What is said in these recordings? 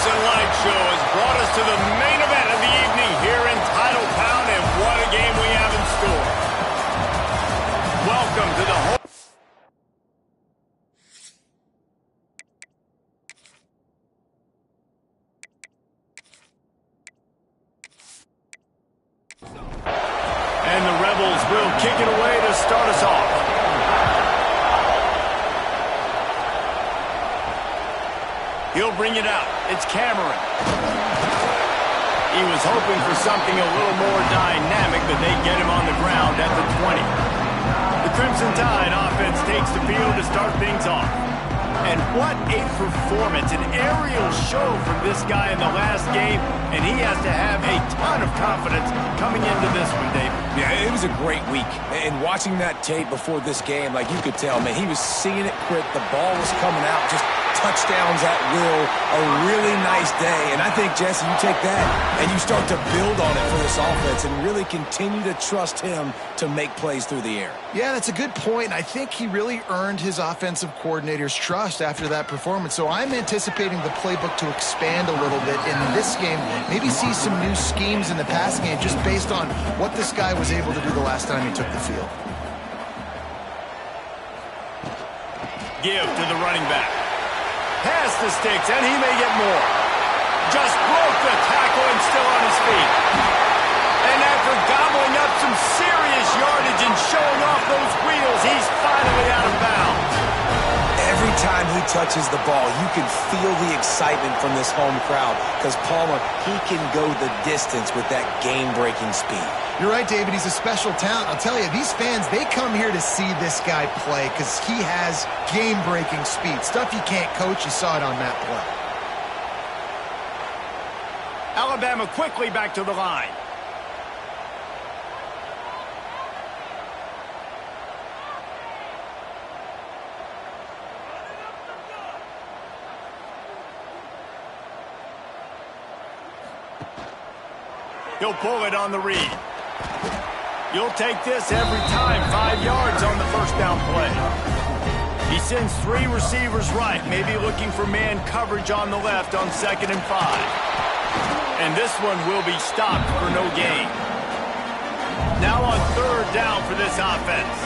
and light show has brought us to the main event of the evening here in Title Town, and what a game we have in store. Welcome to the home. And the Rebels will kick it away to start us off. He'll bring it out. It's Cameron. He was hoping for something a little more dynamic, but they get him on the ground at the 20. The Crimson Tide offense takes the field to start things off. And what a performance, an aerial show from this guy in the last game, and he has to have a ton of confidence coming into this one, David. Yeah, it was a great week. And watching that tape before this game, like you could tell, man, he was seeing it quick. The ball was coming out, just touchdowns at will. A really nice day. And I think, Jesse, you take that and you start to build on it for this offense and really continue to trust him to make plays through the air. Yeah, that's a good point. I think he really earned his offensive coordinator's trust after that performance. So I'm anticipating the playbook to expand a little bit in this game. Maybe see some new schemes in the passing game just based on what this guy was able to do the last time he took the field. Give to the running back. Pass the sticks, and he may get more. Just broke the tackle and still on his feet. And after gobbling up some serious yardage and showing off those wheels, he's finally out of bounds. Every time he touches the ball, you can feel the excitement from this home crowd because Palmer, he can go the distance with that game-breaking speed. You're right, David. He's a special talent. I'll tell you, these fans, they come here to see this guy play because he has game-breaking speed. Stuff you can't coach, you saw it on that play. Alabama quickly back to the line. He'll pull it on the read. You'll take this every time. 5 yards on the first down play. He sends 3 receivers right, maybe looking for man coverage on the left on 2nd and 5. And this one will be stopped for no gain. Now on 3rd down for this offense.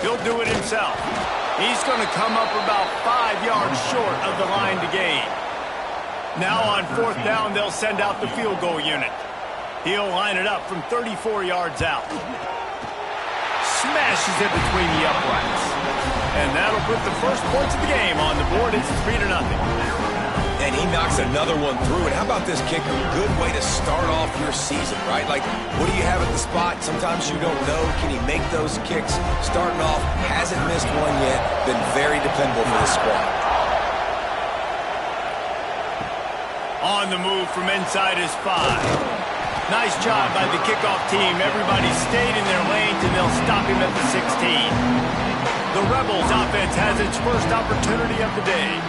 He'll do it himself. He's going to come up about 5 yards short of the line to gain. Now on 4th down, they'll send out the field goal unit. He'll line it up from 34 yards out. Smashes it between the uprights. And that'll put the first points of the game on the board. It's 3-0. And he knocks another one through. And how about this kicker? Good way to start off your season, right? Like, what do you have at the spot? Sometimes you don't know. Can he make those kicks? Starting off, hasn't missed one yet. Been very dependable for this squad. On the move from inside his 5. Nice job by the kickoff team. Everybody stayed in their lanes, and they'll stop him at the 16. The Rebels offense has its first opportunity of the day.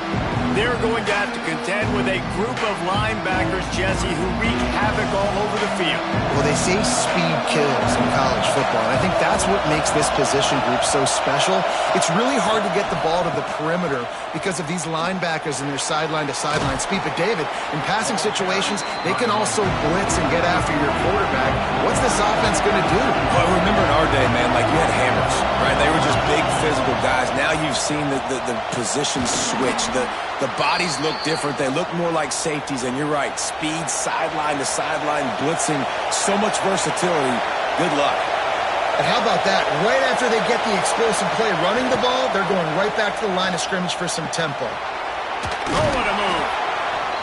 They're going to have to contend with a group of linebackers, Jesse, who wreak havoc all over the field. Well, they say speed kills in college football, and I think that's what makes this position group so special. It's really hard to get the ball to the perimeter because of these linebackers and their sideline-to-sideline speed. But, David, in passing situations, they can also blitz and get after your quarterback. What's this offense going to do? Well, remember in our day, man, like you had hammers, right? They were just big physical guys. Now you've seen the position switch. The bodies look different. They look more like safeties, and you're right. Speed, sideline to sideline, blitzing, so much versatility. Good luck. And how about that? Right after they get the explosive play running the ball, they're going right back to the line of scrimmage for some tempo. Oh, what a move.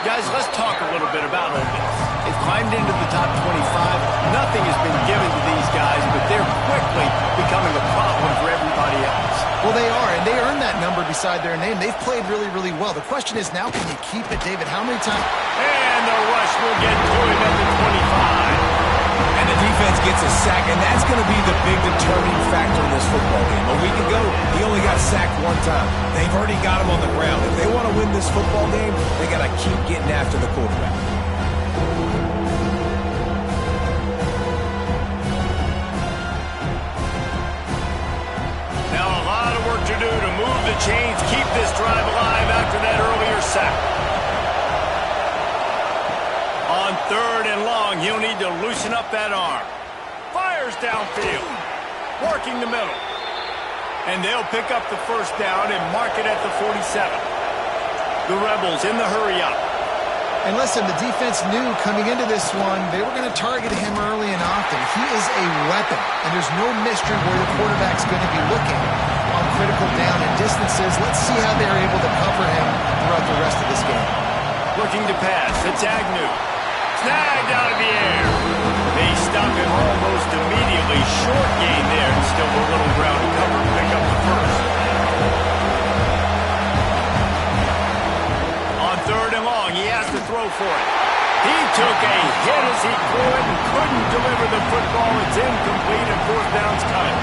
Guys, let's talk a little bit about Ole Miss. They've climbed into the top 25. Nothing has been given to these guys, but they're quickly becoming a problem for everybody else. Well, they are, and they earned that number beside their name. They've played really, really well. The question is, now can you keep it, David? How many times? And the rush will get to him at the 25. And the defense gets a sack, and that's going to be the big determining factor in this football game. A week ago, he only got sacked 1 time. They've already got him on the ground. If they want to win this football game, they got to keep getting after the quarterback. Now a lot of work to do to move the chains 3rd and long, he'll need to loosen up that arm. Fires downfield. Working the middle. And they'll pick up the 1st down and mark it at the 47. The Rebels in the hurry-up. And listen, the defense knew coming into this one, they were going to target him early and often. He is a weapon, and there's no mystery where the quarterback's going to be looking on critical down and distances. Let's see how they're able to cover him throughout the rest of this game. Looking to pass. It's Agnew. Snagged out of the air. They stop him almost immediately. Short gain there, and still a little ground to cover to pick up the 1st. On 3rd and long, he has to throw for it. He took a hit as he threw it and couldn't deliver the football. It's incomplete and 4th down's cut.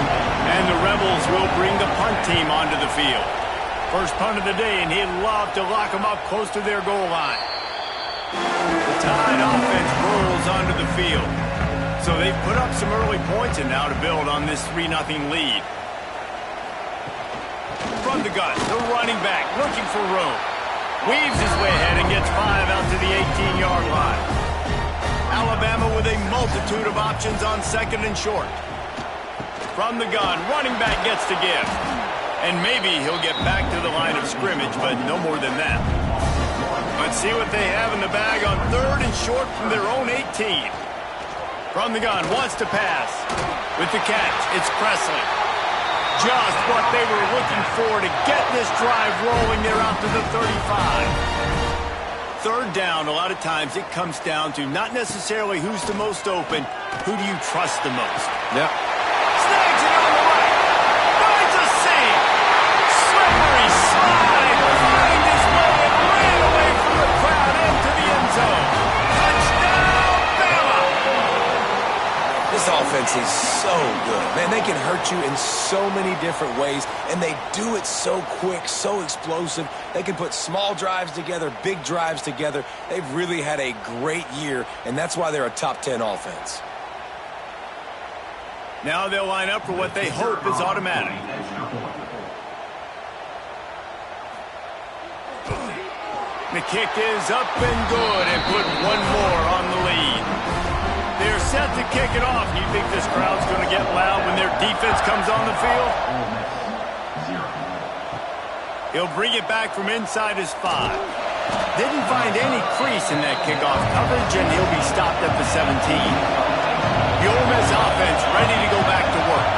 And the Rebels will bring the punt team onto the field. First punt of the day, and he'd love to lock them up close to their goal line. The Tide offense rolls onto the field. So they've put up some early points and now to build on this 3-0 lead. From the gun, the running back looking for room. Weaves his way ahead and gets 5 out to the 18-yard line. Alabama with a multitude of options on 2nd and short. From the gun, running back gets to give. And maybe he'll get back to the line of scrimmage, but no more than that. Let's see what they have in the bag on 3rd and short from their own 18. From the gun, wants to pass. With the catch, it's Presley. Just what they were looking for to get this drive rolling. They're out to the 35. 3rd down, a lot of times it comes down to not necessarily who's the most open, who do you trust the most? Yeah. Snags it on the right. Finds a seam. Slippery slide. Find his way and ran away from the crowd into the end zone. Touchdown, Bama! This offense is so good. Man, they can hurt you in so many different ways, and they do it so quick, so explosive. They can put small drives together, big drives together. They've really had a great year, and that's why they're a top 10 offense. Now they'll line up for what they hope is automatic. The kick is up and good and put one more on the lead. They're set to kick it off. You think this crowd's going to get loud when their defense comes on the field? He'll bring it back from inside his 5. Didn't find any crease in that kickoff coverage, and he'll be stopped at the 17. The Ole Miss offense ready to go back to work.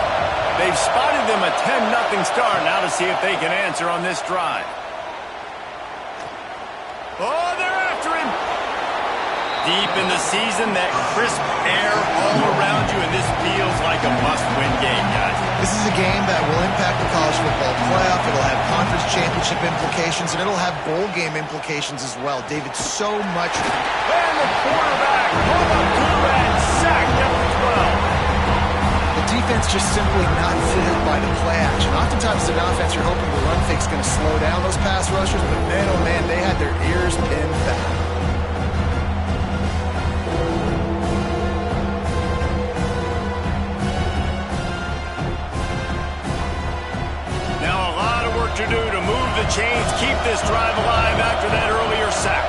They've spotted them a 10-0 start. Now to see if they can answer on this drive. Oh, they're after him. Deep in the season, that crisp air all around you, and this feels like a must-win game, guys. This is a game that will impact the college football playoff. It'll have conference championship implications, and it'll have bowl game implications as well. David, so much. And the quarterback pulled up to and sacked at the 12. The defense just simply not fitted by the play action. Oftentimes, as an offense, you're hoping the run fake's going to slow down those pass rushers, but man, oh man, they had their ears pinned back. To do to move the chains, keep this drive alive after that earlier sack.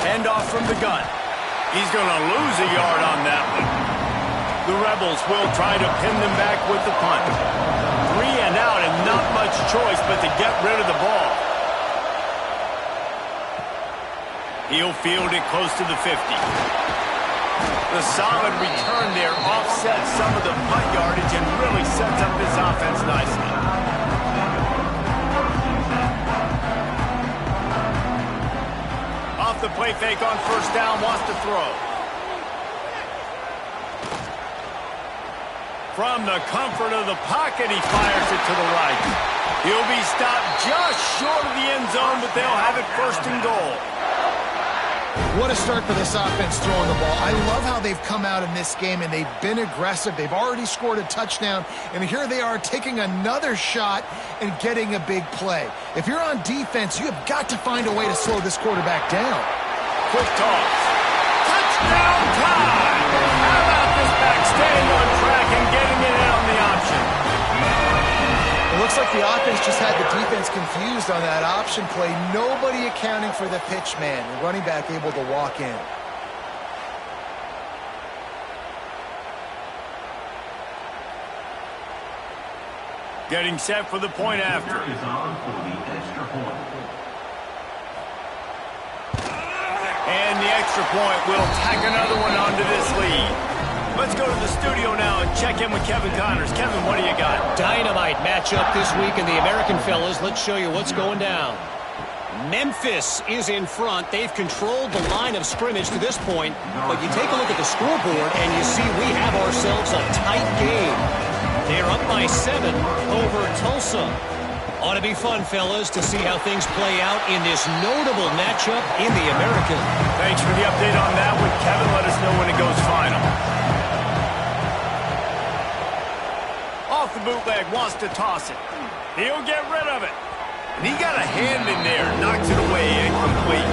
Handoff from the gun. He's going to lose a yard on that one. The Rebels will try to pin them back with the punt. 3 and out and not much choice but to get rid of the ball. He'll field it close to the 50. The solid return there offsets some of the punt yardage and really sets up this offense nicely. Off the play fake on 1st down, wants to throw. From the comfort of the pocket, he fires it to the right. He'll be stopped just short of the end zone, but they'll have it 1st and goal. What a start for this offense throwing the ball. I love how they've come out in this game, and they've been aggressive. They've already scored a touchdown, and here they are taking another shot and getting a big play. If you're on defense, you have got to find a way to slow this quarterback down. Quick toss. Touchdown time! How about this back staying on track and getting it in on the option? It looks like the offense just had the defense confused on that option play. Nobody accounting for the pitch man. The running back able to walk in. Getting set for the point after. And the extra point will tack another one onto this lead. Let's go to the studio now and check in with Kevin Connors. Kevin, what do you got? Dynamite matchup this week in the American, fellas. Let's show you what's going down. Memphis is in front. They've controlled the line of scrimmage to this point. But you take a look at the scoreboard, and you see we have ourselves a tight game. They're up by 7 over Tulsa. Ought to be fun, fellas, to see how things play out in this notable matchup in the American. Thanks for the update on that one, Kevin. Let us know when it goes final. Off the bootleg, wants to toss it. He'll get rid of it. And he got a hand in there, knocks it away, incomplete.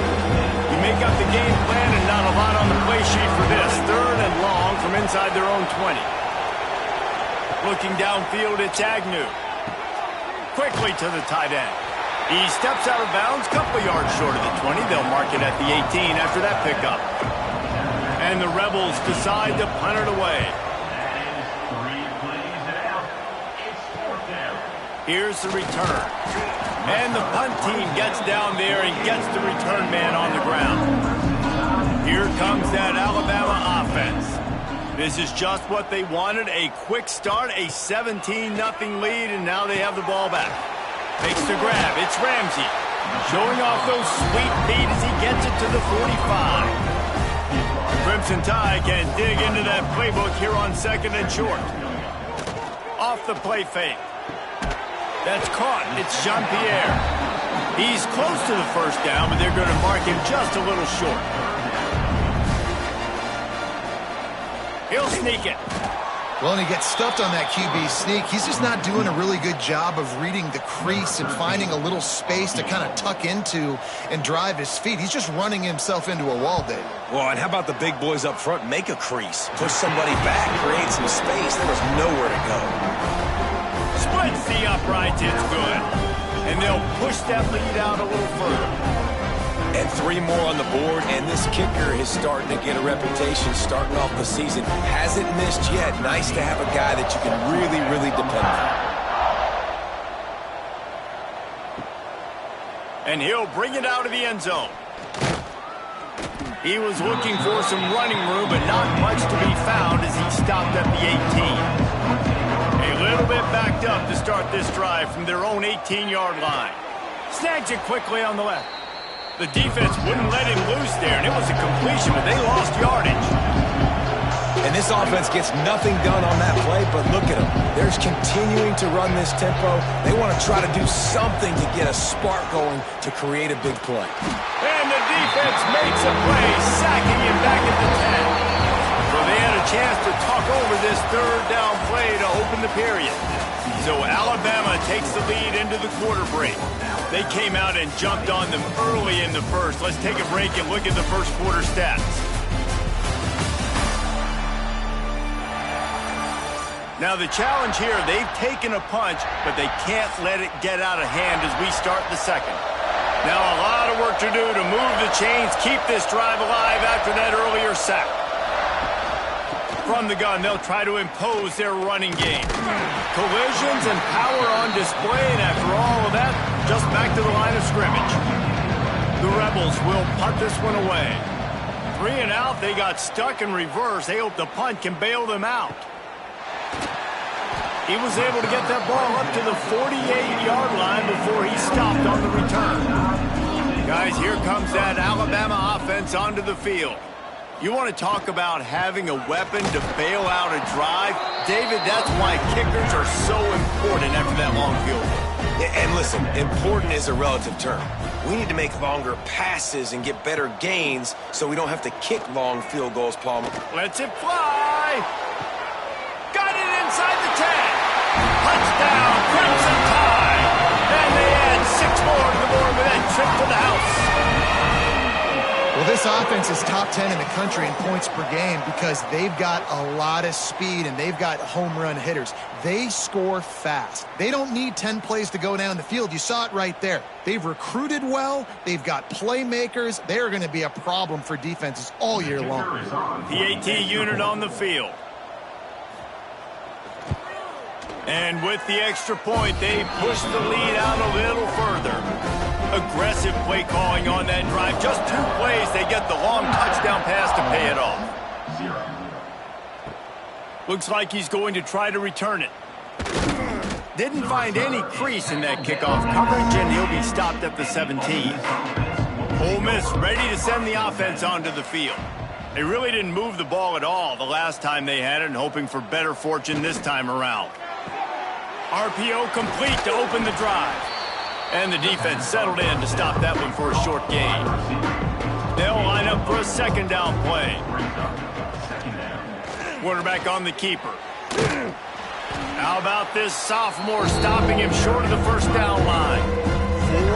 You make up the game plan and not a lot on the play sheet for this. 3rd and long from inside their own 20. Looking downfield, it's Agnew. Quickly to the tight end. He steps out of bounds, couple yards short of the 20. They'll mark it at the 18 after that pickup. And the Rebels decide to punt it away. Here's the return. And the punt team gets down there and gets the return man on the ground. Here comes that Alabama offense. This is just what they wanted, a quick start, a 17-0 lead, and now they have the ball back. Makes the grab, it's Ramsey. Showing off those sweet feet as he gets it to the 45. Crimson Tide can dig into that playbook here on 2nd and short. Off the play fake. That's caught, it's Jean-Pierre. He's close to the first down, but they're going to mark him just a little short. He'll sneak it. Well, and he gets stuffed on that QB sneak. He's just not doing a really good job of reading the crease and finding a little space to kind of tuck into and drive his feet. He's just running himself into a wall, Dave. Well, and how about the big boys up front? Make a crease. Push somebody back. Create some space. There was nowhere to go. Splits the uprights. It's good. And they'll push that lead out a little further. And 3 more on the board, and this kicker is starting to get a reputation starting off the season. Hasn't missed yet. Nice to have a guy that you can really, really depend on. And he'll bring it out of the end zone. He was looking for some running room, but not much to be found as he stopped at the 18. A little bit backed up to start this drive from their own 18-yard line. Snags it quickly on the left. The defense wouldn't let him loose there, and it was a completion, but they lost yardage. And this offense gets nothing done on that play, but look at them. They're continuing to run this tempo. They want to try to do something to get a spark going to create a big play. And the defense makes a play, sacking him back at the 10. So they had a chance to talk over this 3rd down play to open the period. So Alabama takes the lead into the quarter break. They came out and jumped on them early in the first. Let's take a break and look at the first quarter stats. Now the challenge here, they've taken a punch, but they can't let it get out of hand as we start the second. Now a lot of work to do to move the chains, keep this drive alive after that earlier sack. From the gun, they'll try to impose their running game. Collisions and power on display, and after all of that, just back to the line of scrimmage. The Rebels will punt this one away. 3 and out, they got stuck in reverse. They hope the punt can bail them out. He was able to get that ball up to the 48-yard line before he stopped on the return. Guys, here comes that Alabama offense onto the field. You want to talk about having a weapon to bail out a drive? David, that's why kickers are so important after that long field goal. And listen, important is a relative term. We need to make longer passes and get better gains so we don't have to kick long field goals, Palmer. Lets it fly. Got it inside the 10. Touchdown, Crimson Tide. And they add 6 more to the board with that trip to the house. Well, This offense is top 10 in the country in points per game because they've got a lot of speed and they've got home run hitters. They score fast. They don't need 10 plays to go down the field. You saw it right there. They've recruited well. They've got playmakers. They're going to be a problem for defenses all year long. PAT unit on the field. And with the extra point, they push the lead out a little further. Aggressive play calling on that drive. Just 2 plays, they get the long touchdown pass to pay it off. Looks like he's going to try to return it. Didn't find any crease in that kickoff coverage, and he'll be stopped at the 17. Ole Miss ready to send the offense onto the field. They really didn't move the ball at all the last time they had it, and hoping for better fortune this time around. RPO complete to open the drive. And the defense settled in to stop that one for a short gain. They'll line up for a second down play. Quarterback on the keeper. How about this sophomore stopping him short of the first down line?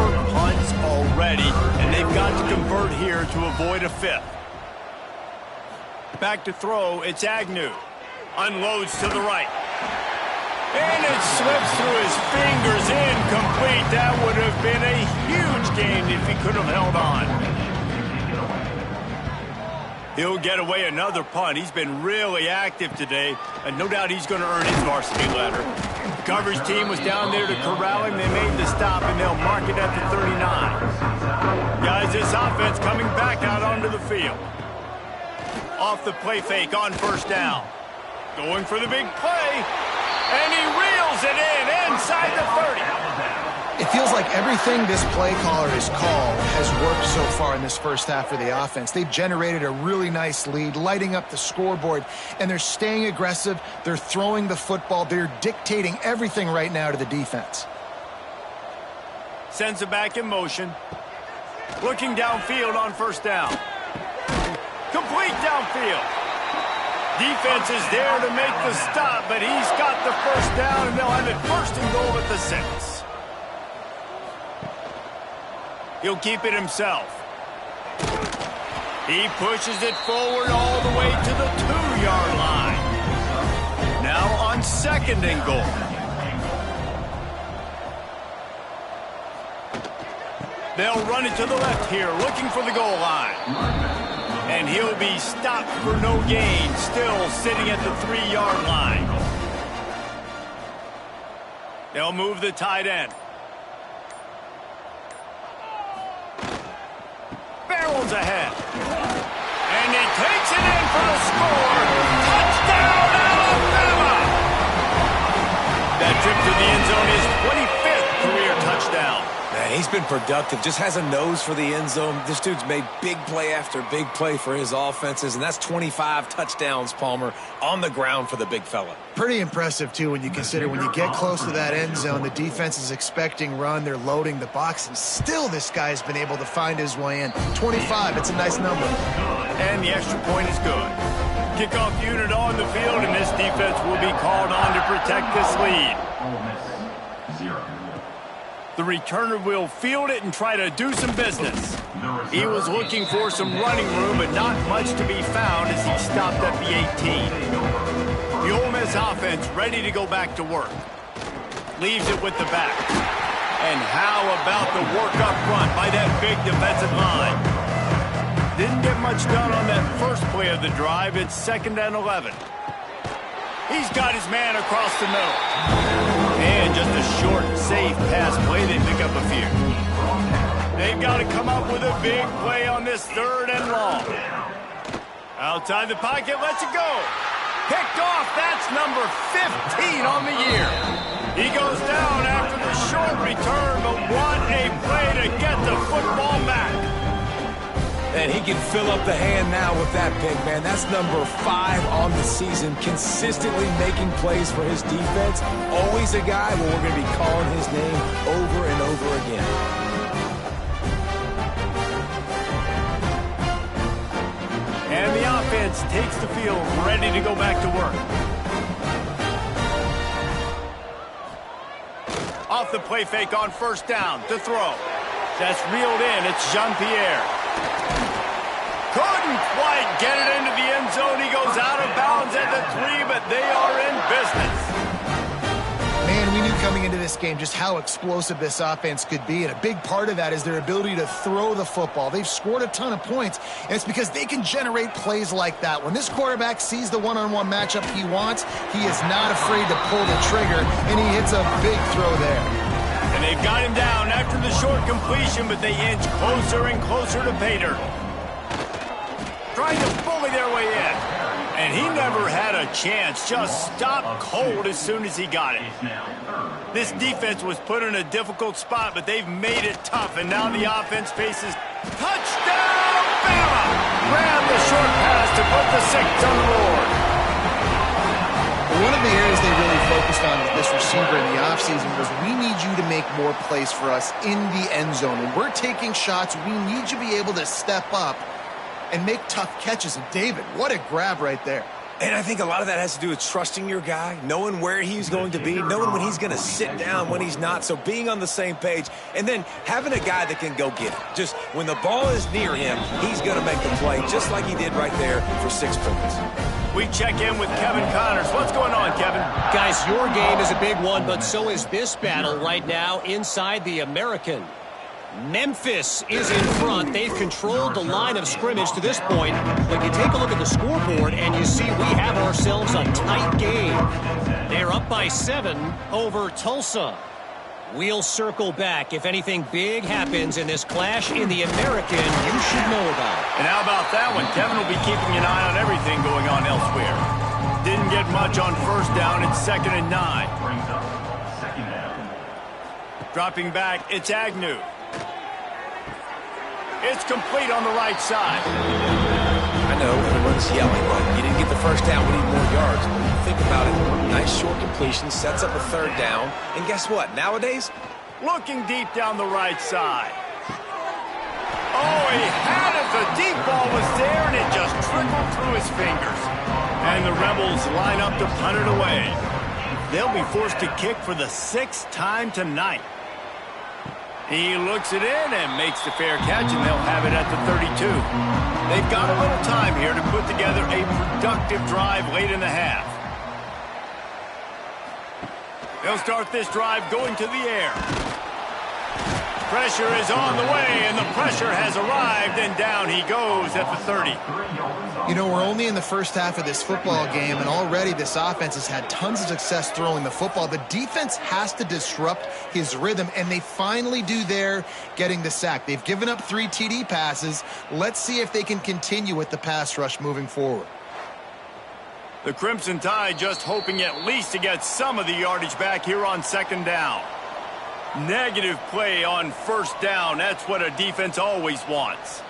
4 punts already, and they've got to convert here to avoid a 5th. Back to throw, it's Agnew. Unloads to the right. And it slips through his fingers, incomplete. That would have been a huge gain if he could have held on. He'll get away another punt. He's been really active today, and no doubt he's going to earn his varsity letter. The coverage team was down there to corral him. They made the stop, and they'll mark it at the 39. Guys, this offense coming back out onto the field. Off the play fake on first down. Going for the big play. And he reels it in inside the 30. It feels like everything this play caller has called has worked so far in this first half of the offense. They've generated a really nice lead, lighting up the scoreboard, and they're staying aggressive. They're throwing the football. They're dictating everything right now to the defense. Sends it back in motion. Looking downfield on first down. Complete downfield. Defense is there to make the stop, but he's got the first down, and they'll have it 1st and goal at the 6. He'll keep it himself. He pushes it forward all the way to the 2-yard line. Now on 2nd and goal. They'll run it to the left here, looking for the goal line. And he'll be stopped for no gain, still sitting at the 3-yard line. They'll move the tight end. Barrels ahead. And he takes it in for the score. Touchdown, Alabama! That trip to the end zone is 25th career touchdown. Man, he's been productive, just has a nose for the end zone. This dude's made big play after big play for his offenses, and that's 25 touchdowns, Palmer, on the ground for the big fella. Pretty impressive, too, when you consider when you get close to that end zone, the defense is expecting run, they're loading the box, and still this guy's been able to find his way in. 25, it's a nice number. And the extra point is good. Kickoff unit on the field, and this defense will be called on to protect this lead. The returner will field it and try to do some business. He was looking for some running room, but not much to be found as he stopped at the 18. The Ole Miss offense ready to go back to work. Leaves it with the back. And how about the work up front by that big defensive line? Didn't get much done on that first play of the drive. It's 2nd and 11. He's got his man across the middle. And just a short, safe pass play. They pick up a few. They've got to come up with a big play on this 3rd and long. Outside the pocket, lets it go. Picked off. That's number 15 on the year. He goes down after the short return, but what a play to get the football back. And he can fill up the hand now with that pick, man. That's number 5 on the season, consistently making plays for his defense. Always a guy where we're going to be calling his name over and over again. And the offense takes the field, ready to go back to work. Off the play fake on first down to throw. That's reeled in. It's Jean-Pierre. they are in business. Man, we knew coming into this game just how explosive this offense could be, and a big part of that is their ability to throw the football. They've scored a ton of points, and it's because they can generate plays like that. When this quarterback sees the one-on-one matchup he wants, he is not afraid to pull the trigger, and he hits a big throw there. And they've got him down after the short completion, but they inch closer and closer to pay dirt. Trying to bully their way in. And he never had a chance. Just stopped cold as soon as he got it. This defense was put in a difficult spot, but they've made it tough. And now the offense faces touchdown, Bama! Grab the short pass to put the 6 on the board. One of the areas they really focused on with this receiver in the offseason was, we need you to make more plays for us in the end zone. When we're taking shots, we need you to be able to step up and make tough catches. And David, what a grab right there. And I think a lot of that has to do with trusting your guy, knowing where he's going to be, knowing when he's going to sit down, when he's not. So being on the same page, and then having a guy that can go get it. Just when the ball is near him, he's going to make the play, just like he did right there for 6 points. We check in with Kevin Connors. What's going on, Kevin? Guys, your game is a big one, but so is this battle right now inside the American. Memphis is in front. They've controlled the line of scrimmage to this point. But you take a look at the scoreboard, and you see we have ourselves a tight game. They're up by 7 over Tulsa. We'll circle back. If anything big happens in this clash in the American, you should know about. And how about that one? Kevin will be keeping an eye on everything going on elsewhere. Didn't get much on first down. It's 2nd and 9. Dropping back, it's Agnew. It's complete on the right side. I know everyone's yelling, but you didn't get the first down. We need more yards. When you think about it, nice short completion, sets up a 3rd down. And guess what? Nowadays, looking deep down the right side. Oh, he had it. The deep ball was there, and it just trickled through his fingers. And the Rebels line up to punt it away. They'll be forced to kick for the 6th time tonight. He looks it in and makes the fair catch, and they'll have it at the 32. They've got a little time here to put together a productive drive late in the half. They'll start this drive going to the air. Pressure is on the way, and the pressure has arrived, and down he goes at the 30. You know, we're only in the first half of this football game, and already this offense has had tons of success throwing the football. The defense has to disrupt his rhythm, and they finally do there, getting the sack. They've given up 3 TD passes. Let's see if they can continue with the pass rush moving forward. The Crimson Tide just hoping at least to get some of the yardage back here on 2nd down. Negative play on 1st down. That's what a defense always wants.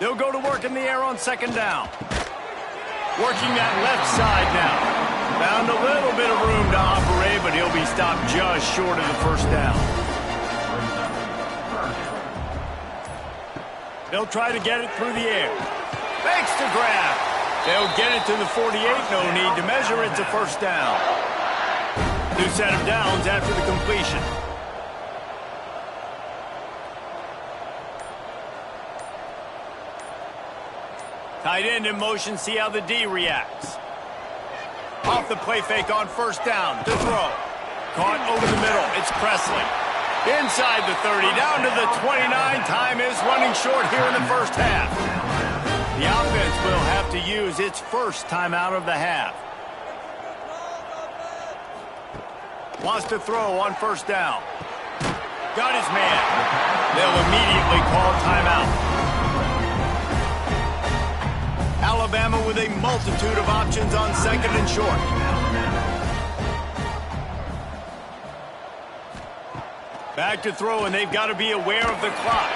They'll go to work in the air on 2nd down. Working that left side now. Found a little bit of room to operate, but he'll be stopped just short of the 1st down. They'll try to get it through the air. Fakes to grab. They'll get it to the 48. No need to measure. It's a 1st down. New set of downs after the completion. Tight end in motion, see how the D reacts. Off the play fake on 1st down, to throw. Caught over the middle, it's Presley. Inside the 30, down to the 29. Time is running short here in the 1st half. The offense will have to use its 1st timeout of the half. Wants to throw on 1st down. Got his man. They'll immediately call timeout. Alabama with a multitude of options on 2nd and short. Back to throw, and they've got to be aware of the clock.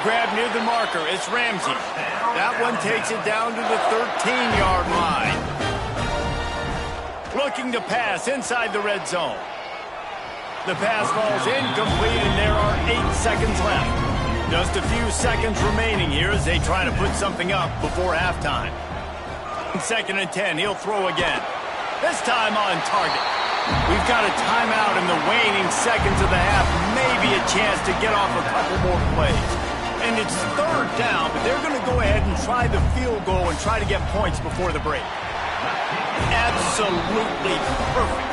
Grab near the marker. It's Ramsey. That one takes it down to the 13-yard line. Looking to pass inside the red zone. The pass falls incomplete, and there are 8 seconds left. Just a few seconds remaining here as they try to put something up before halftime. 2nd and 10, he'll throw again. This time on target. We've got a timeout in the waning seconds of the half. Maybe a chance to get off a couple more plays. And it's third down, but they're going to go ahead and try the field goal and try to get points before the break. Absolutely perfect.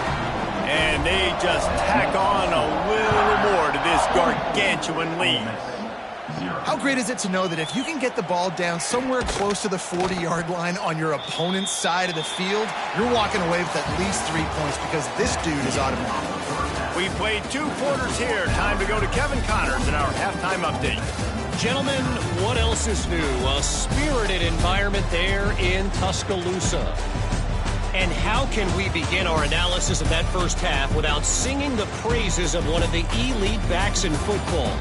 And they just tack on a little more to this gargantuan lead. How great is it to know that if you can get the ball down somewhere close to the 40-yard line on your opponent's side of the field, you're walking away with at least 3 points because this dude is automatic. We played 2 quarters here. Time to go to Kevin Connors in our halftime update. Gentlemen, what else is new? A spirited environment there in Tuscaloosa. And how can we begin our analysis of that first half without singing the praises of one of the elite backs in football?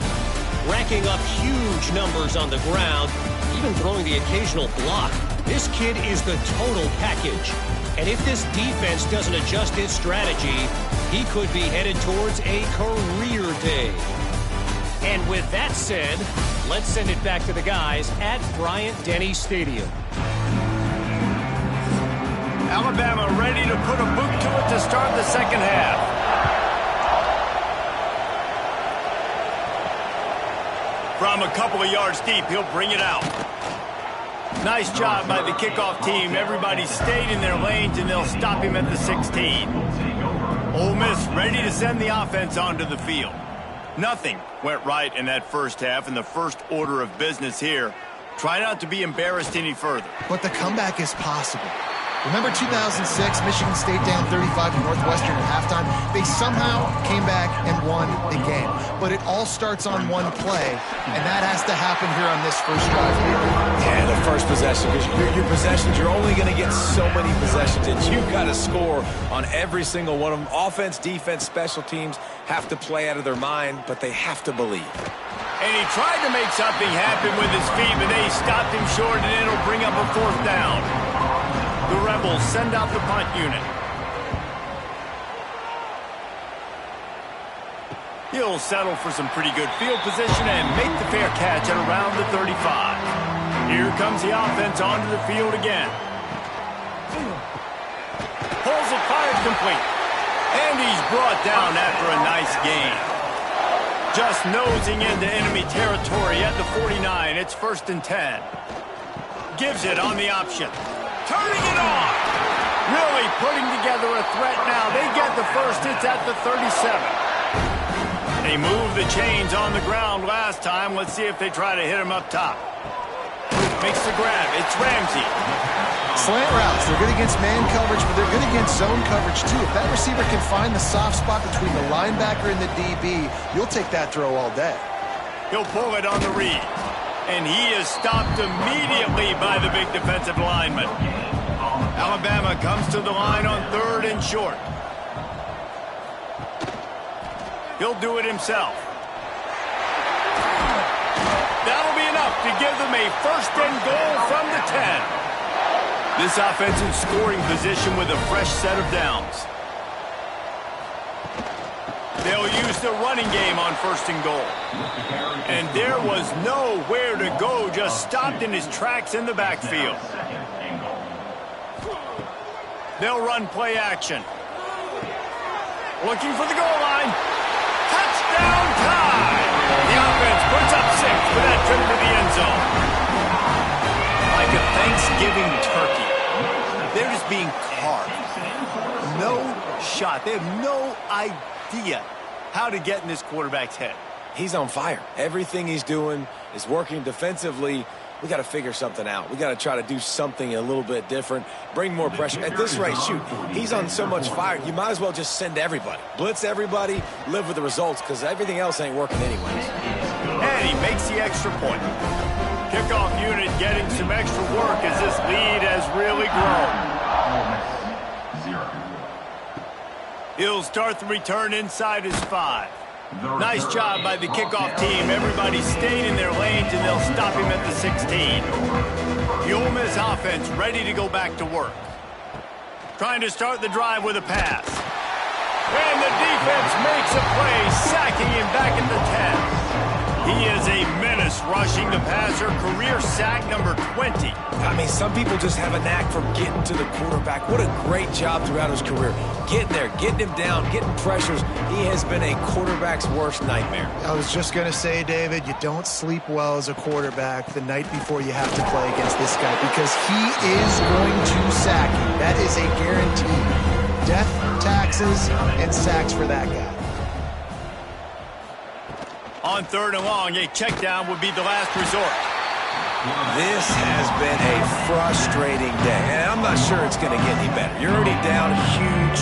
Racking up huge numbers on the ground, even throwing the occasional block. This kid is the total package. And if this defense doesn't adjust its strategy, he could be headed towards a career day. And with that said, let's send it back to the guys at Bryant-Denny Stadium. Alabama ready to put a boot to it to start the second half. From a couple of yards deep, he'll bring it out. Nice job by the kickoff team. Everybody stayed in their lanes, and they'll stop him at the 16. Ole Miss ready to send the offense onto the field. Nothing went right in that first half, and the first order of business here. Try not to be embarrassed any further. But the comeback is possible. Remember 2006, Michigan State down 35 to Northwestern at halftime? They somehow came back and won the game. But it all starts on one play, and that has to happen here on this first drive. Yeah, the first possession, because your possessions, you're only going to get so many possessions, and you've got to score on every single one of them. Offense, defense, special teams have to play out of their mind, but they have to believe. And he tried to make something happen with his feet, but they stopped him short, and it'll bring up a 4th down. The Rebels send out the punt unit. He'll settle for some pretty good field position and make the fair catch at around the 35. Here comes the offense onto the field again. Pulls it, fired complete. And he's brought down after a nice gain. Just nosing into enemy territory at the 49. It's 1st and 10. Gives it on the option. Turning it on. Really putting together a threat now. They get the first. It's at the 37. They moved the chains on the ground last time. Let's see if they try to hit him up top. Makes the grab. It's Ramsey. Slant routes. They're good against man coverage, but they're good against zone coverage, too. If that receiver can find the soft spot between the linebacker and the DB, you'll take that throw all day. He'll pull it on the read. And he is stopped immediately by the big defensive lineman. Alabama comes to the line on 3rd and short. He'll do it himself. That'll be enough to give them a 1st and goal from the 10. This offense in scoring position with a fresh set of downs. They'll use the running game on 1st and goal. And there was nowhere to go, just stopped in his tracks in the backfield. They'll run play action. Looking for the goal line. Touchdown time! The offense puts up 6 for that trip to the end zone. Like a Thanksgiving turkey. They're just being carved. No shot. They have no idea how to get in this quarterback's head. He's on fire. Everything he's doing is working defensively. We got to figure something out. We got to try to do something a little bit different, bring more pressure. At this rate, shoot, he's on so much fire, you might as well just send everybody. Blitz everybody, live with the results, because everything else ain't working anyways. And he makes the extra point. Kickoff unit getting some extra work as this lead has really grown. He'll start the return inside his 5. Nice job by the kickoff team. Everybody stayed in their lanes, and they'll stop him at the 16. The Ole Miss offense ready to go back to work. Trying to start the drive with a pass. And the defense makes a play, sacking him back at the 10. He is a menace rushing the passer, career sack number 20. I mean, some people just have a knack for getting to the quarterback. What a great job throughout his career. Getting there, getting him down, getting pressures. He has been a quarterback's worst nightmare. I was just going to say, David, you don't sleep well as a quarterback the night before you have to play against this guy because he is going to sack you. That is a guarantee. Death, taxes, and sacks for that guy. On 3rd and long, a check down would be the last resort. This has been a frustrating day, and I'm not sure it's going to get any better. You're already down huge.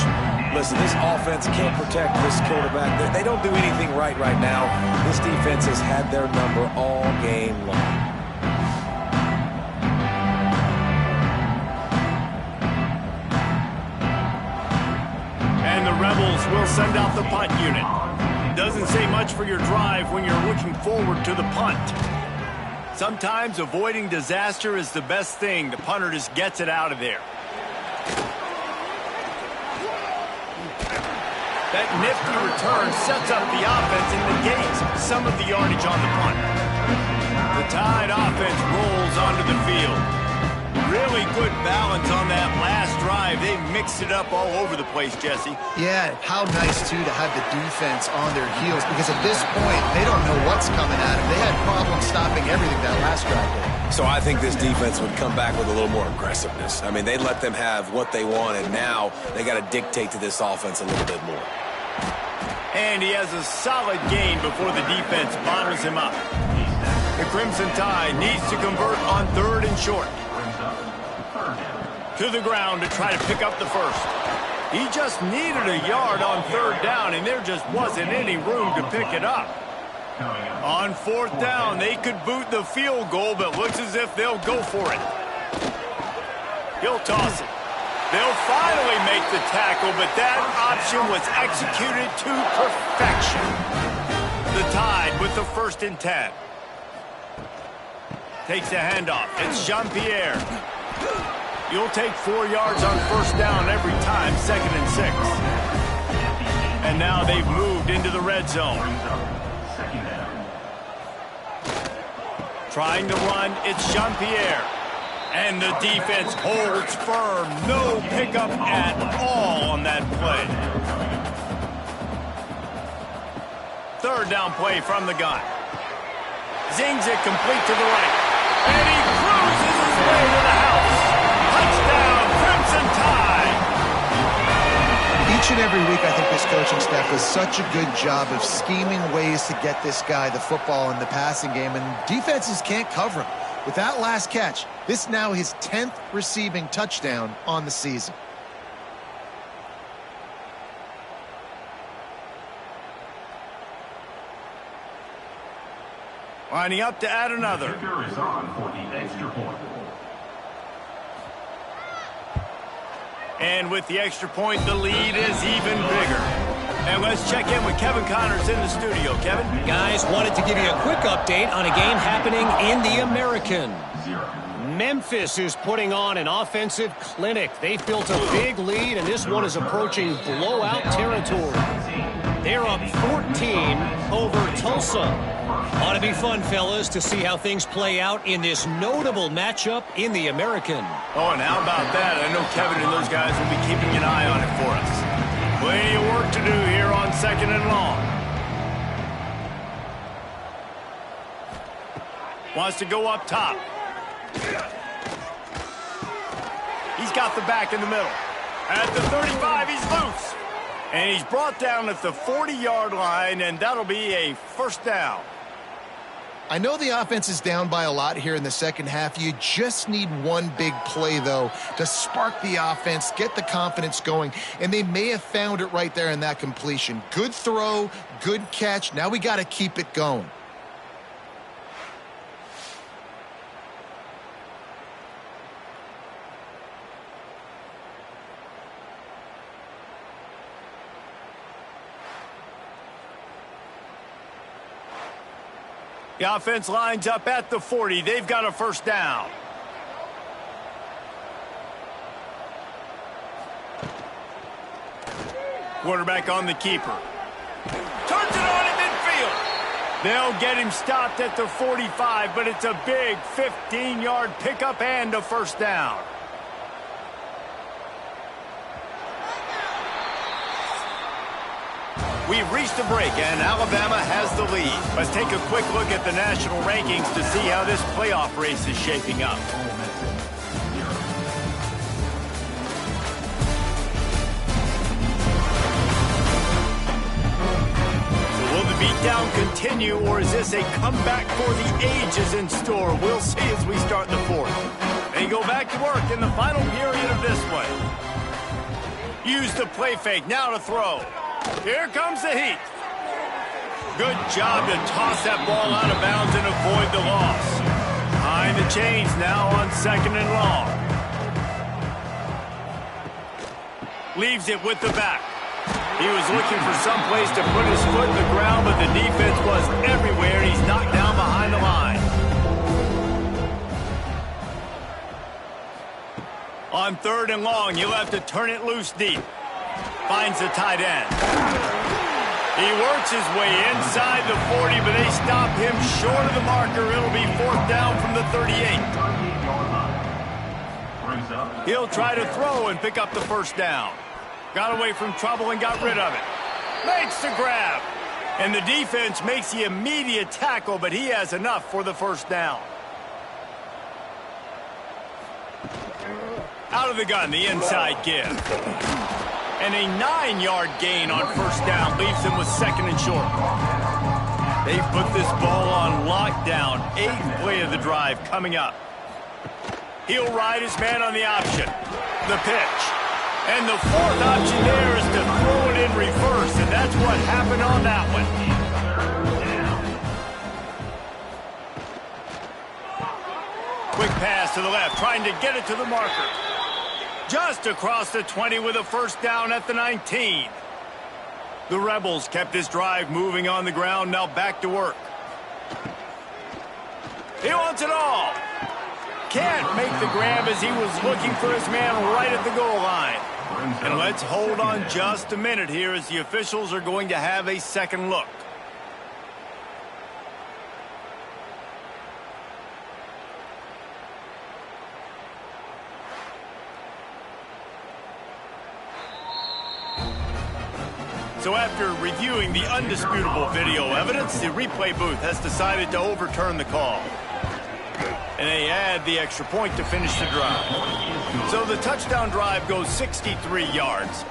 Listen, this offense can't protect this quarterback. They don't do anything right now. This defense has had their number all game long. And the Rebels will send out the punt unit. Doesn't say much for your drive when you're looking forward to the punt. Sometimes avoiding disaster is the best thing. The punter just gets it out of there. That nifty return sets up the offense and negates some of the yardage on the punt. The Tide offense rolls onto the field. Really good balance on that last drive. They mixed it up all over the place, Jesse. Yeah, how nice, too, to have the defense on their heels because at this point, they don't know what's coming at them. They had problems stopping everything that last drive did. So I think this defense would come back with a little more aggressiveness. I mean, they let them have what they want, and now they got to dictate to this offense a little bit more. And he has a solid gain before the defense bottles him up. The Crimson Tide needs to convert on 3rd and short. To the ground to try to pick up the first. He just needed a yard on 3rd down, and there just wasn't any room to pick it up. On 4th down, they could boot the field goal, but looks as if they'll go for it. He'll toss it. They'll finally make the tackle, but that option was executed to perfection. The Tide with the 1st and 10. Takes the handoff. It's Jean-Pierre. You'll take 4 yards on 1st down every time, 2nd and 6. And now they've moved into the red zone. Trying to run, it's Jean-Pierre. And the defense holds firm. No pickup at all on that play. 3rd down play from the gun. Zings it complete to the right. And he cruises his way to the house. Touchdown, Crimson Tide! Each and every week, I think this coaching staff does such a good job of scheming ways to get this guy the football in the passing game, and defenses can't cover him. With that last catch, this is now his 10th receiving touchdown on the season. Lining up to add another. Kicker is on for the extra point. And with the extra point, the lead is even bigger. And let's check in with Kevin Connors in the studio. Kevin? Guys, wanted to give you a quick update on a game happening in the American. Memphis is putting on an offensive clinic. They've built a big lead, and this one is approaching blowout territory. They're up 14 over Tulsa. Ought to be fun, fellas, to see how things play out in this notable matchup in the American. Oh, and how about that? I know Kevin and those guys will be keeping an eye on it for us. Plenty of work to do here on 2nd and long. Wants to go up top. He's got the back in the middle. At the 35, he's loose. And he's brought down at the 40-yard line, and that'll be a 1st down. I know the offense is down by a lot here in the second half. You just need one big play, though, to spark the offense, get the confidence going, and they may have found it right there in that completion. Good throw, good catch. Now we got to keep it going. The offense lines up at the 40. They've got a 1st down. Quarterback on the keeper. Turns it on in midfield. They'll get him stopped at the 45, but it's a big 15-yard pickup and a first down. We've reached a break, and Alabama has the lead. Let's take a quick look at the national rankings to see how this playoff race is shaping up. So will the beatdown continue, or is this a comeback for the ages in store? We'll see as we start the fourth. They go back to work in the final period of this one. Use the play fake, now to throw. Here comes the heat. Good job to toss that ball out of bounds and avoid the loss. Behind the chains now on 2nd and long. Leaves it with the back. He was looking for some place to put his foot in the ground, but the defense was everywhere, and he's knocked down behind the line. On 3rd and long, you'll have to turn it loose deep. Finds the tight end. He works his way inside the 40, but they stop him short of the marker. It'll be 4th down from the 38. He'll try to throw and pick up the first down. Got away from trouble and got rid of it. Makes the grab. And the defense makes the immediate tackle, but he has enough for the first down. Out of the gun, the inside give. And a 9-yard gain on first down leaves him with 2nd and short. They put this ball on lockdown. 8th play of the drive coming up. He'll ride his man on the option. The pitch. And the 4th option there is to throw it in reverse, and that's what happened on that one. Quick pass to the left, trying to get it to the marker. Just across the 20 with a first down at the 19. The Rebels kept this drive moving on the ground, now back to work. He wants it all. Can't make the grab as he was looking for his man right at the goal line. And let's hold on just a minute here as the officials are going to have a second look. So after reviewing the undisputable video evidence, the replay booth has decided to overturn the call. And they add the extra point to finish the drive. So the touchdown drive goes 63 yards.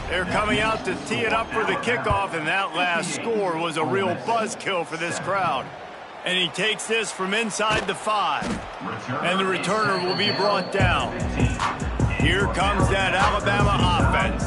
They're coming out to tee it up for the kickoff, and that last score was a real buzzkill for this crowd. And he takes this from inside the 5. And the returner will be brought down. Here comes that Alabama offense.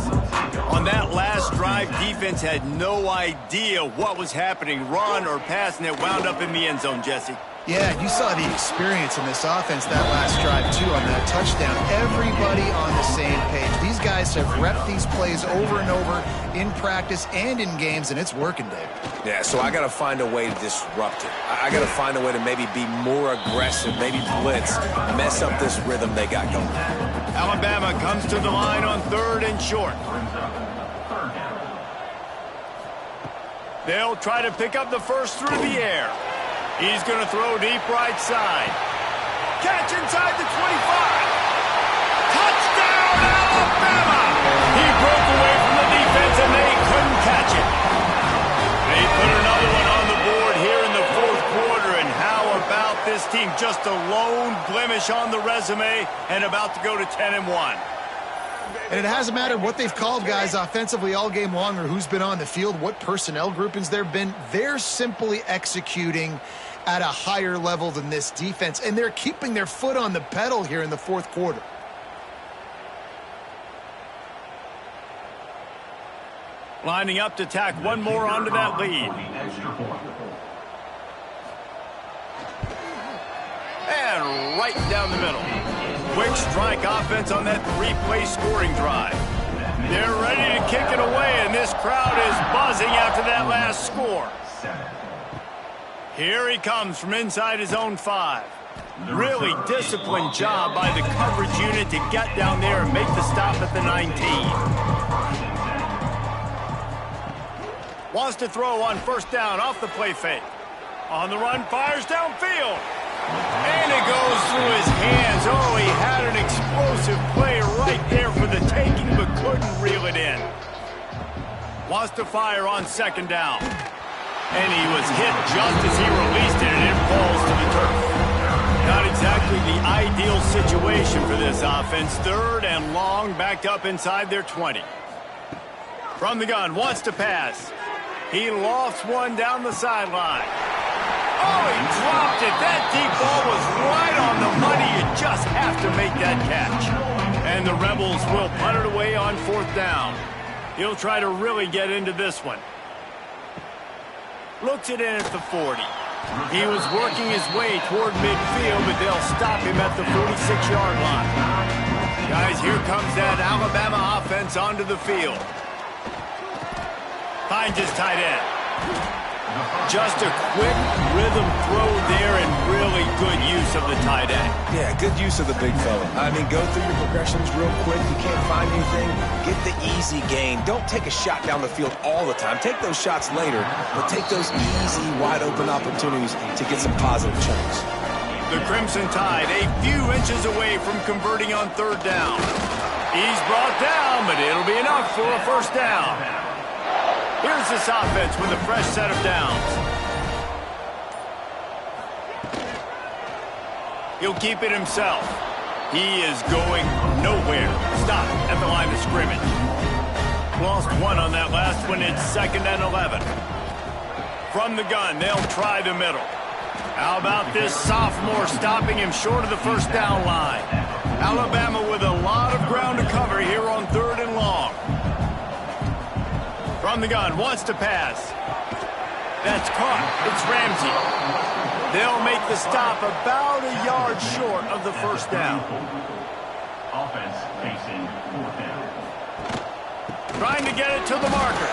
On that last drive, defense had no idea what was happening, run or pass, and it wound up in the end zone, Jesse. Yeah, you saw the experience in this offense that last drive, too, on that touchdown. Everybody on the same page. These guys have repped these plays over and over in practice and in games, and it's working, Dave. Yeah, so I got to find a way to disrupt it. I got to find a way to maybe be more aggressive, maybe blitz, mess up this rhythm they got going. Alabama comes to the line on 3rd and short. They'll try to pick up the first through the air. He's going to throw deep right side. Catch inside the 25. Touchdown, Alabama! He broke away from the defense, and they couldn't catch it. They put another one on the board here in the 4th quarter, and how about this team? Just a lone blemish on the resume and about to go to 10-1. And it hasn't mattered what they've called guys offensively all game long or who's been on the field, what personnel groupings there have been. They're simply executing at a higher level than this defense, and they're keeping their foot on the pedal here in the 4th quarter. Lining up to tack one more onto that lead. And right down the middle. Quick strike offense on that 3-play scoring drive. They're ready to kick it away, and this crowd is buzzing after that last score. Here he comes from inside his own 5. Really disciplined job by the coverage unit to get down there and make the stop at the 19. Wants to throw on first down off the play fake. On the run, fires downfield. And it goes through his hands. Oh, he had an explosive play right there for the taking, but couldn't reel it in. Wants to fire on second down. And he was hit just as he released it, and it falls to the turf. Not exactly the ideal situation for this offense. Third and long, backed up inside their 20. From the gun, wants to pass. He lofts one down the sideline. Oh, he dropped it. That deep ball was right on the money. You just have to make that catch. And the Rebels will punt it away on fourth down. He'll try to really get into this one. Looks it in at the 40. He was working his way toward midfield, but they'll stop him at the 46-yard line. Guys, here comes that Alabama offense onto the field. Finds his tight end. Just a quick rhythm throw there and really good use of the tight end. Yeah, good use of the big fella. I mean, go through your progressions real quick. You can't find anything, get the easy gain. Don't take a shot down the field all the time. Take those shots later, but take those easy, wide-open opportunities to get some positive chunks. The Crimson Tide a few inches away from converting on third down. He's brought down, but it'll be enough for a first down. Here's this offense with a fresh set of downs. He'll keep it himself. He is going nowhere. Stop at the line of scrimmage. Lost one on that last one. It's 2nd and 11. From the gun, they'll try the middle. How about this sophomore stopping him short of the first down line? Alabama with a lot of ground to cover here on third and long. From the gun, wants to pass. That's caught. It's Ramsey. They'll make the stop about a yard short of the first down. Offense facing fourth down. Trying to get it to the marker.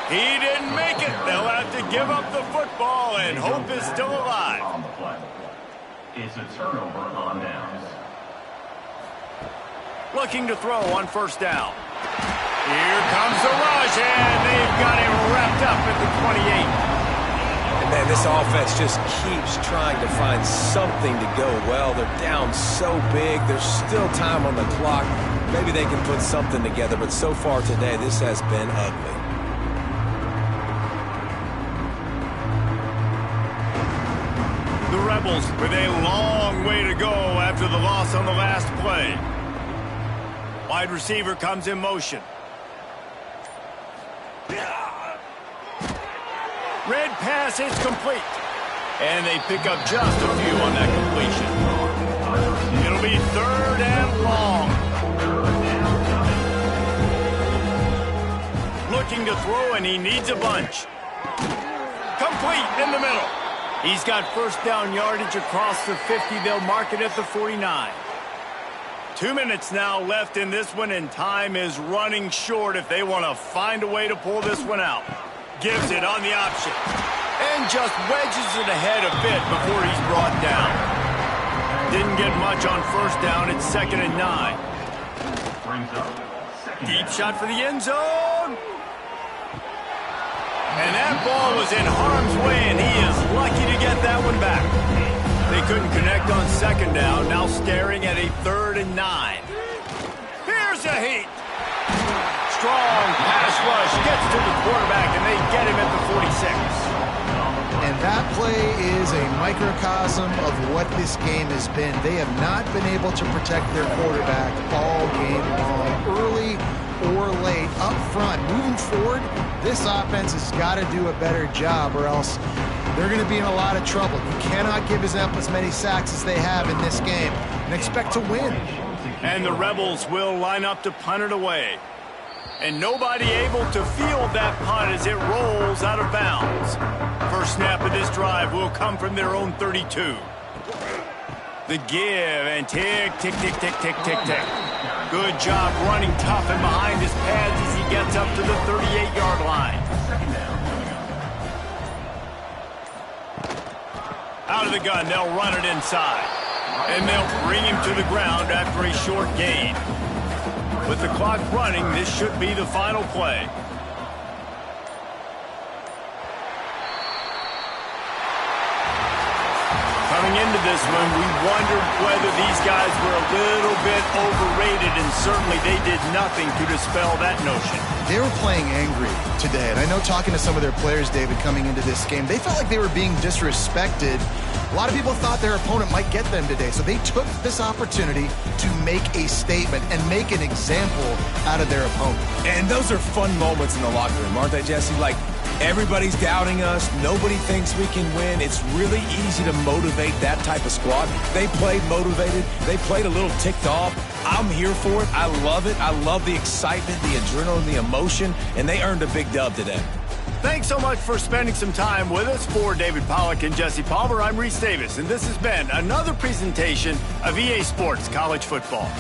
He didn't make it. They'll have to give up the football, and hope is still alive. On the play. It's a turnover on downs. Looking to throw on first down. Here comes the rush, and they've got him wrapped up at the 28. And man, this offense just keeps trying to find something to go well. They're down so big. There's still time on the clock. Maybe they can put something together, but so far today, this has been ugly. The Rebels with a long way to go after the loss on the last play. Wide receiver comes in motion. Red pass is complete. And they pick up just a few on that completion. It'll be third and long. Looking to throw, and he needs a bunch. Complete in the middle. He's got first down yardage across the 50. They'll mark it at the 49. 2 minutes now left in this one, and time is running short if they want to find a way to pull this one out. Gives it on the option. And just wedges it ahead a bit before he's brought down. Didn't get much on first down. It's 2nd and 9. Deep shot for the end zone. And that ball was in harm's way, and he is lucky to get that one back. They couldn't connect on second down. Now staring at a 3rd and 9. Here's a heat. Strong pass rush gets to the quarterback, and they get him at the 46. And that play is a microcosm of what this game has been. They have not been able to protect their quarterback all game long, early or late, up front. Moving forward, this offense has got to do a better job, or else they're going to be in a lot of trouble. You cannot give up as many sacks as they have in this game and expect to win. And the Rebels will line up to punt it away. And nobody able to field that punt as it rolls out of bounds. First snap of this drive will come from their own 32. The give and tick, tick, tick, tick, tick, tick, tick. Good job running tough and behind his pads as he gets up to the 38-yard line. Out of the gun, they'll run it inside. And they'll bring him to the ground after a short gain. With the clock running, this should be the final play. Going into this one, we wondered whether these guys were a little bit overrated, and certainly they did nothing to dispel that notion. They were playing angry today, and I know talking to some of their players, David, coming into this game, they felt like they were being disrespected. A lot of people thought their opponent might get them today, so they took this opportunity to make a statement and make an example out of their opponent. And those are fun moments in the locker room, aren't they, Jesse? Like, everybody's doubting us. Nobody thinks we can win. It's really easy to motivate that type of squad. They played motivated. They played a little ticked off. I'm here for it. I love it. I love the excitement, the adrenaline, the emotion, and they earned a big dub today. Thanks so much for spending some time with us. For David Pollack and Jesse Palmer, I'm Reese Davis, and this has been another presentation of EA Sports College Football.